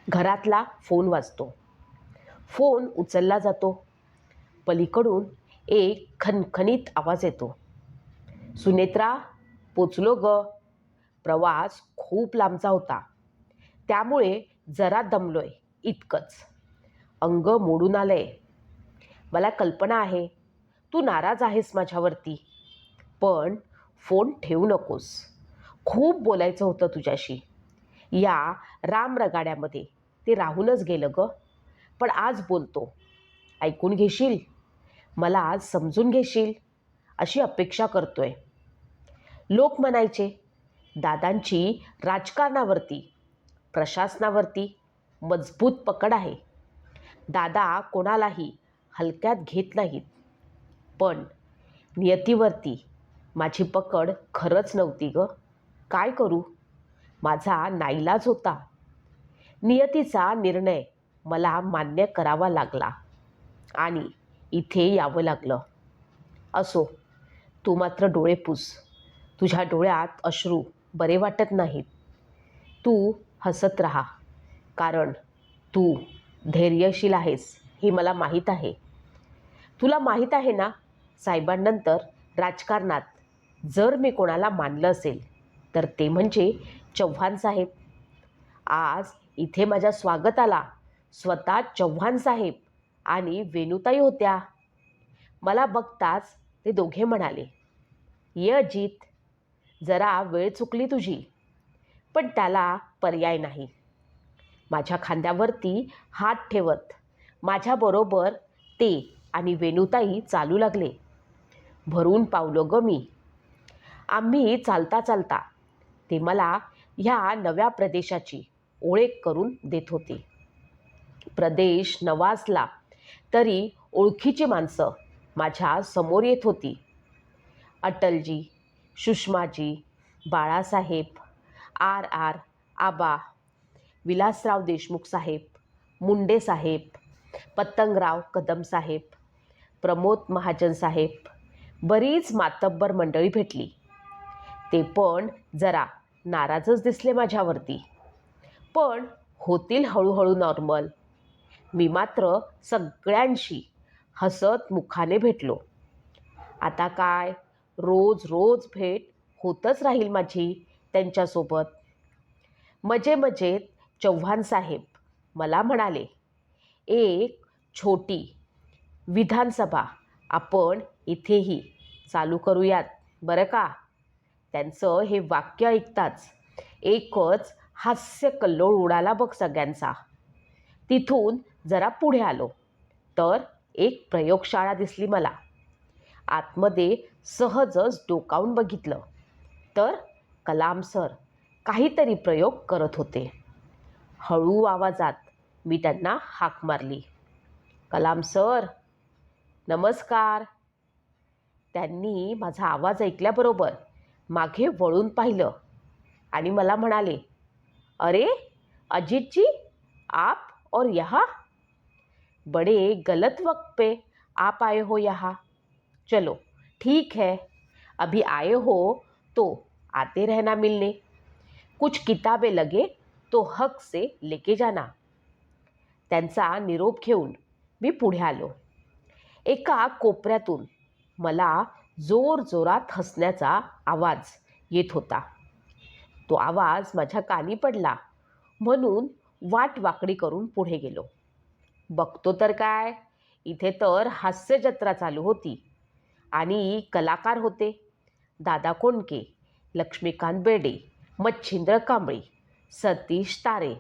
घरातला फोन वाजतो. फोन उचलला जातो. पलीकडून एक खणखणीत आवाज येतो. सुनेत्रा, पोचलो ग. प्रवास खूप लांबचा होता, त्यामुळे जरा दमलोय, इतकंच. अंग मोडून आलंय. मला कल्पना आहे तू नाराज आहेस माझ्यावरती, पण फोन ठेवू नकोस. खूप बोलायचं होतं तुझ्याशी. या रामरगाड्यामध्ये ते राहूनच गेलं ग, पण आज बोलतो. ऐकून घेशील? मला आज समजून घेशील अशी अपेक्षा करतोय. लोक म्हणायचे दादांची राजकारणावरती, प्रशासनावरती मजबूत पकड आहे. दादा कोणालाही हलक्यात घेत नाहीत. पण नियतीवरती माझी पकड खरंच नव्हती ग. काय करू? माझा नाईलाज होता. नियतीचा निर्णय मला मान्य करावा लागला आणि इथे यावं लागलं. असो, तू मात्र डोळे पुस. तुझ्या डोळ्यात अश्रू बरे वाटत नाहीत. तू हसत राहा, कारण तू धैर्यशील आहेस हे मला माहीत आहे. तुला माहीत आहे ना, साहेबांनंतर राजकारणात जर मी कोणाला मानलं असेल तर ते म्हणजे चव्हाण साहेब. आज इथे माझ्या स्वागताला स्वतः चव्हाण साहेब आणि वेणुताई होत्या. मला बघताच ते दोघे म्हणाले, ये अजित, जरा वेळ चुकली तुझी. पण त्याला पर्याय नाही. माझ्या खांद्यावरती हात ठेवत माझ्याबरोबर ते आणि वेणुताई चालू लागले. भरून पावलो ग मी. आम्ही चालता चालता ते मला ह्या नव्या प्रदेशाची ओळख करून देत होते. प्रदेश नवा असला तरी ओळखीची माणसं माझ्या समोर येत होती. अटलजी, सुषमाजी, बाळासाहेब, आर आर, आबा, विलासराव देशमुख साहेब, मुंडे साहेब, पतंगराव कदम साहेब, प्रमोद महाजन साहेब, बरीच मातब्बर मंडळी भेटली. ते पण जरा नाराजच दिसले माझ्यावरती, पण होतील हळूहळू नॉर्मल. मी मात्र सगळ्यांशी हसत मुखाने भेटलो. आता काय, रोज रोज भेट होतच राहील माझी त्यांच्यासोबत. मजेत चव्हाण साहेब मला म्हणाले, एक छोटी विधानसभा आपण इथेही चालू करूयात बरं का. त्यांचं हे वाक्य ऐकताच एकच हास्य कल्लोळ उडाला बघ सगळ्यांचा. तिथून जरा पुढे आलो तर एक प्रयोगशाळा दिसली मला. आतमध्ये सहजच डोकावून बघितलं तर कलाम सर काहीतरी प्रयोग करत होते. हळू आवाजात मी त्यांना हाक मारली, कलाम सर, नमस्कार. त्यांनी माझा आवाज ऐकल्याबरोबर मागे वळून पाहिलं आणि मला म्हणाले, अरे अजीत जी, आप और यहाँ? बड़े गलत वक्त पे आप आए हो यहाँ. चलो ठीक है, अभी आए हो तो आते रहना मिलने. कुछ किताबें लगे तो हक से लेके जाना. त्यांचा निरोप घेऊन मी पुढे आलो. एका कोपऱ्यातून मला जोरजोरात हसण्याचा आवाज येत होता. तो आवाज माझ्या कानी पडला म्हणून वाट वाकडी करून पुढे गेलो. बघतो तर काय, इथे तर हास्य जत्रा चालू होती आणि कलाकार होते. दादा कोंडके, लक्ष्मीकांत बेर्डे, मच्छिंद्र कांबळी, सतीश तारे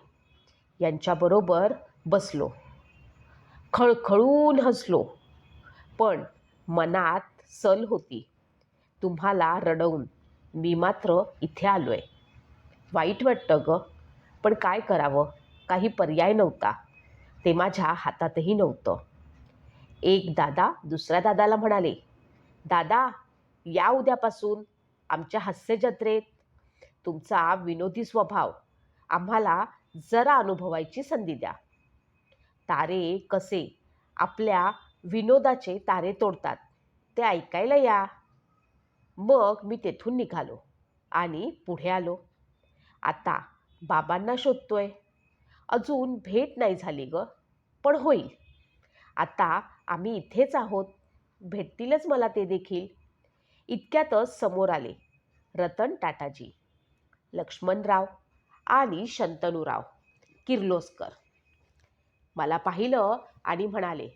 यांच्याबरोबर बसलो. खळखळून हसलो, पण मनात सल होती. तुम्हाला रडवून मी मात्र इथे आलोय. वाईट वाटतं ग, पण काय करावं, काही पर्याय नव्हता. ते माझ्या हातातही नव्हतं. एक दादा दुसऱ्या दादाला म्हणाले, दादा या उद्यापासून आमच्या हास्य जत्रेत. तुमचा विनोदी स्वभाव आम्हाला जरा अनुभवायची संधी द्या. तारे कसे आपल्या विनोदाचे तारे तोडतात ते ऐकायला या. मग मी तेथून निघालो आणि पुढे आलो. आता बाबांना शोधतोय. अजून भेट नाही झाली ग, पण होईल. आता आम्ही इथेच आहोत, भेटतीलच मला ते देखील. इतक्यातच समोर आले रतन टाटाजी, लक्ष्मणराव आणि शंतनूराव किर्लोस्कर. मला पाहिलं आणि म्हणाले,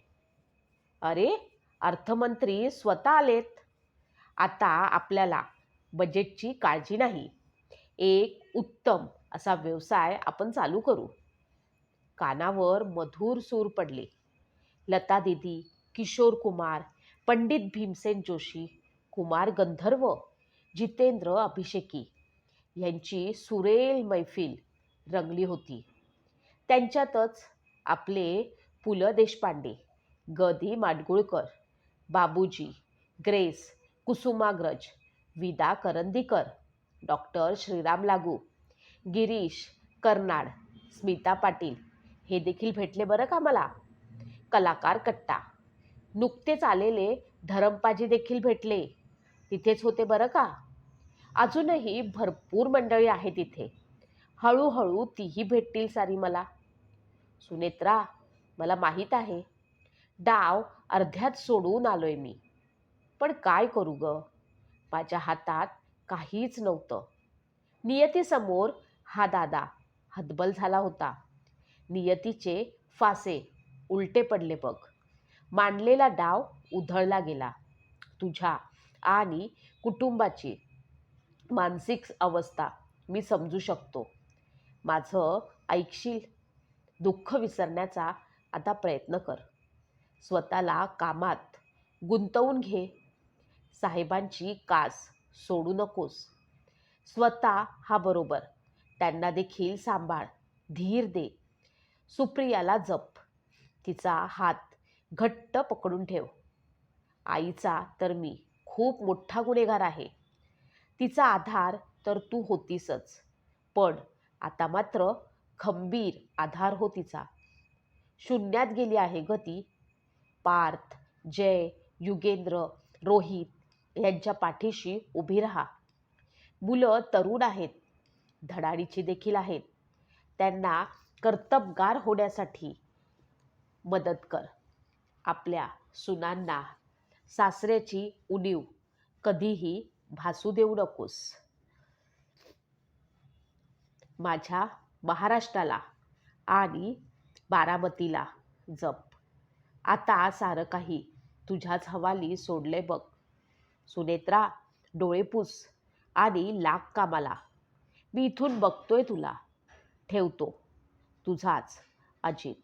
अरे, अर्थमंत्री स्वतः आलेत. आता आपल्याला बजेटची काळजी नाही, एक उत्तम असा व्यवसाय आपण चालू करू. कानावर मधुर सूर पडले. लता दीदी, किशोर कुमार, पंडित भीमसेन जोशी, कुमार गंधर्व, जितेंद्र अभिषेकी यांची सुरेल मैफिल रंगली होती. त्यांच्यातच आपले पु ल देशपांडे, ग दी माडगुळकर, बाबूजी, ग्रेस, कुसुमाग्रज, विदा करंदीकर, डॉक्टर श्रीराम लागू, गिरीश कर्नाड, स्मिता पाटील हे देखील भेटले बरं का मला. कलाकार कट्टा, नुकतेच आलेले धरमपाजी देखील भेटले, तिथेच होते बरं का. अजूनही भरपूर मंडळी आहे तिथे. हळूहळू तीही भेटतील सारी मला. सुनेत्रा, मला माहीत आहे, डाव अर्ध्यात सोडून आलोय मी. पण काय करू ग, माझ्या हातात काहीच नव्हतं. नियतीसमोर हा दादा हतबल झाला होता. नियतीचे फासे उलटे पडले बघ. मांडलेला डाव उधळला गेला. तुझ्या आणि कुटुंबाची मानसिक अवस्था मी समजू शकतो. माझं ऐकशील? दुःख विसरण्याचा आता प्रयत्न कर. स्वतःला कामात गुंतवून घे. साहेबांची कास सोडू नकोस. स्वतः हा बरोबर, त्यांना देखील सांभाळ, धीर दे. सुप्रियाला जप, तिचा हात घट्ट पकडून ठेव. आईचा तर मी खूप मोठा गुन्हेगार आहे. तिचा आधार तर तू होतीसच, पण आता मात्र खंबीर आधार हो तिचा. शून्यात गेली आहे ग ती. पार्थ, जय, युगेंद्र, रोहित यांच्या पाठीशी उभी राहा. मुलं तरुण आहेत, धडाडीची देखील आहेत. त्यांना कर्तबगार होण्यासाठी मदत कर. आपल्या सुनांना सासऱ्याची उणीव कधीही भासू देऊ नकोस. माझ्या महाराष्ट्राला आणि बारामतीला जप. आता सारं काही तुझ्याच हवाली सोडले बघ. सुनेत्रा, डोळे पुस आणि लाग कामाला. मी इथून बघतोय तुला. ठेवतो. तुझाच अजित.